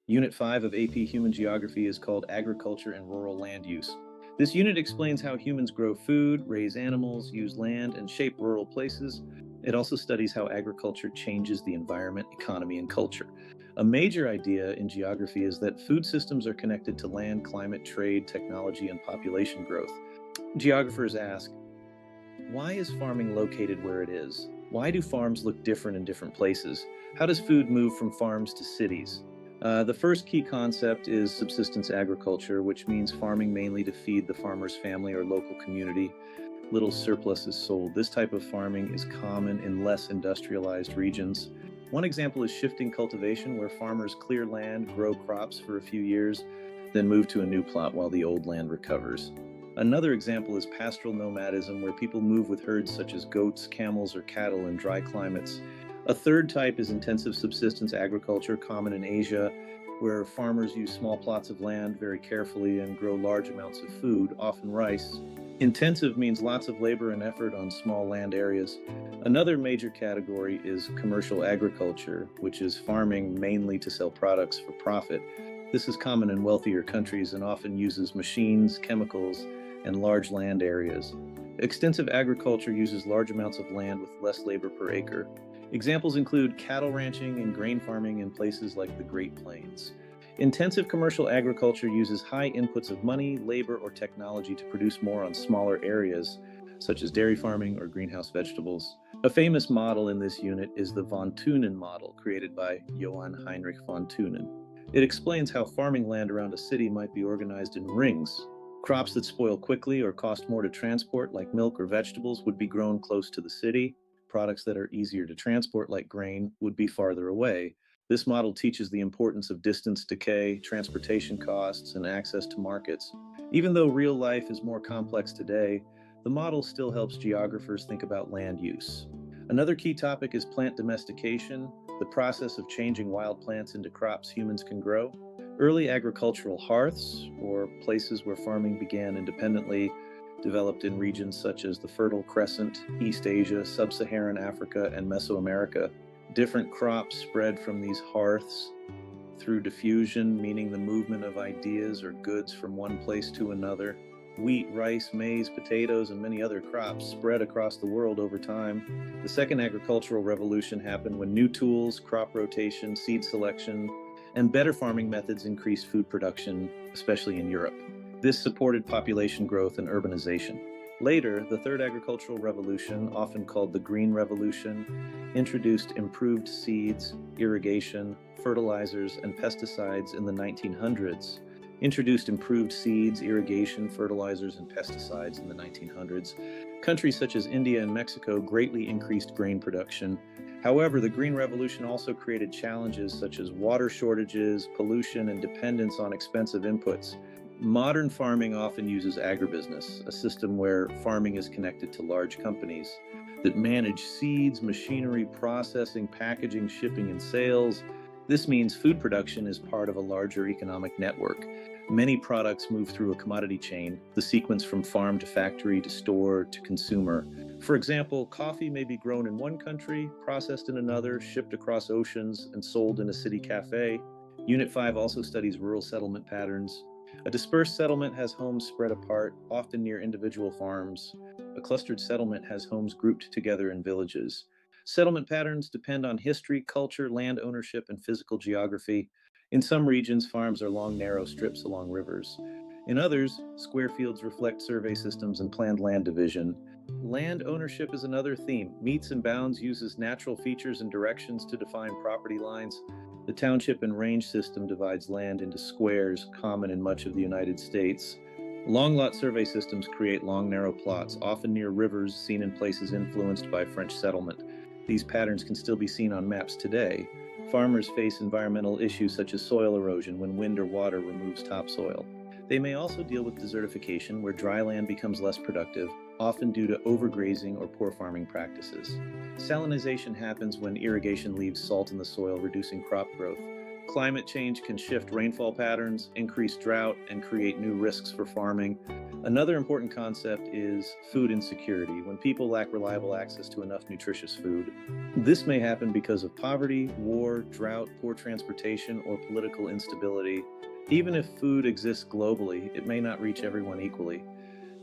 Unit 5 of AP Human Geography is called Agriculture and Rural Land Use. This unit explains how humans grow food, raise animals, use land, and shape rural places. It also studies how agriculture changes the environment, economy, and culture. A major idea in geography is that food systems are connected to land, climate, trade, technology, and population growth. Geographers ask, why is farming located where it is? Why do farms look different in different places? How does food move from farms to cities? The first key concept is subsistence agriculture, which means farming mainly to feed the farmer's family or local community. Little surplus is sold. This type of farming is common in less industrialized regions. One example is shifting cultivation, where farmers clear land, grow crops for a few years, then move to a new plot while the old land recovers. Another example is pastoral nomadism, where people move with herds such as goats, camels, or cattle in dry climates. A third type is intensive subsistence agriculture, common in Asia, where farmers use small plots of land very carefully and grow large amounts of food, often rice. Intensive means lots of labor and effort on small land areas. Another major category is commercial agriculture, which is farming mainly to sell products for profit. This is common in wealthier countries and often uses machines, chemicals, and large land areas. Extensive agriculture uses large amounts of land with less labor per acre. Examples include cattle ranching and grain farming in places like the Great Plains. Intensive commercial agriculture uses high inputs of money, labor, or technology to produce more on smaller areas, such as dairy farming or greenhouse vegetables. A famous model in this unit is the von Thünen model, created by Johann Heinrich von Thünen. It explains how farming land around a city might be organized in rings. Crops that spoil quickly or cost more to transport, like milk or vegetables, would be grown close to the city. Products that are easier to transport, like grain, would be farther away. This model teaches the importance of distance decay, transportation costs, and access to markets. Even though real life is more complex today, the model still helps geographers think about land use. Another key topic is plant domestication, the process of changing wild plants into crops humans can grow. Early agricultural hearths, or places where farming began independently, developed in regions such as the Fertile Crescent, East Asia, Sub-Saharan Africa, and Mesoamerica. Different crops spread from these hearths through diffusion, meaning the movement of ideas or goods from one place to another. Wheat, rice, maize, potatoes, and many other crops spread across the world over time. The second agricultural revolution happened when new tools, crop rotation, seed selection, and better farming methods increased food production, especially in Europe. This supported population growth and urbanization. Later, the third agricultural revolution, often called the Green Revolution, introduced improved seeds, irrigation, fertilizers, and pesticides in the 1900s. Introduced improved seeds, irrigation, fertilizers, and pesticides in the 1900s. Countries such as India and Mexico greatly increased grain production. However, the Green Revolution also created challenges such as water shortages, pollution, and dependence on expensive inputs. Modern farming often uses agribusiness, a system where farming is connected to large companies that manage seeds, machinery, processing, packaging, shipping, and sales. This means food production is part of a larger economic network. Many products move through a commodity chain, the sequence from farm to factory to store to consumer. For example, coffee may be grown in one country, processed in another, shipped across oceans, and sold in a city cafe. Unit 5 also studies rural settlement patterns. A dispersed settlement has homes spread apart, often near individual farms. A clustered settlement has homes grouped together in villages. Settlement patterns depend on history, culture, land ownership, and physical geography. In some regions, farms are long, narrow strips along rivers. In others, square fields reflect survey systems and planned land division. Land ownership is another theme. Metes and bounds uses natural features and directions to define property lines. The township and range system divides land into squares, common in much of the United States. Long lot survey systems create long, narrow plots, often near rivers, seen in places influenced by French settlement. These patterns can still be seen on maps today. Farmers face environmental issues such as soil erosion when wind or water removes topsoil. They may also deal with desertification, where dry land becomes less productive, often due to overgrazing or poor farming practices. Salinization happens when irrigation leaves salt in the soil, reducing crop growth. Climate change can shift rainfall patterns, increase drought, and create new risks for farming. Another important concept is food insecurity, when people lack reliable access to enough nutritious food. This may happen because of poverty, war, drought, poor transportation, or political instability. Even if food exists globally, it may not reach everyone equally.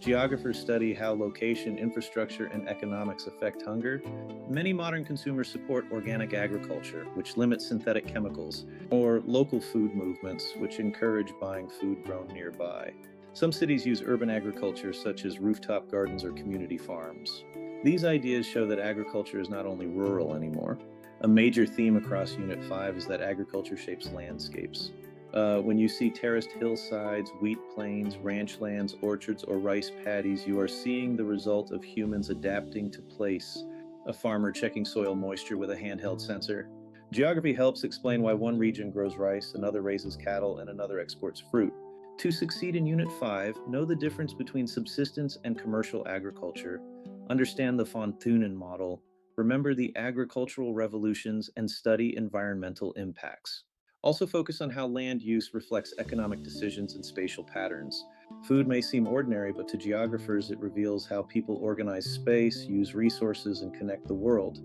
Geographers study how location, infrastructure, and economics affect hunger. Many modern consumers support organic agriculture, which limits synthetic chemicals, or local food movements, which encourage buying food grown nearby. Some cities use urban agriculture, such as rooftop gardens or community farms. These ideas show that agriculture is not only rural anymore. A major theme across Unit 5 is that agriculture shapes landscapes. When you see terraced hillsides, wheat plains, ranch lands, orchards, or rice paddies, you are seeing the result of humans adapting to place. A farmer checking soil moisture with a handheld sensor. Geography helps explain why one region grows rice, another raises cattle, and another exports fruit. To succeed in Unit 5, know the difference between subsistence and commercial agriculture. Understand the Thünen Model. Remember the agricultural revolutions and study environmental impacts. Also focus on how land use reflects economic decisions and spatial patterns. Food may seem ordinary, but to geographers it reveals how people organize space, use resources, and connect the world.